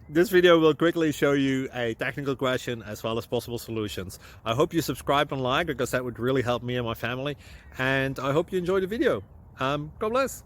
This video will quickly show you a technical question as well as possible solutions. I hope you subscribe and like because that would really help me and my family. And I hope you enjoy the video. God bless.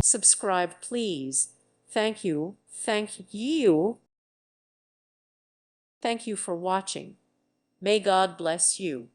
Subscribe, please. Thank you. Thank you. Thank you for watching. May God bless you.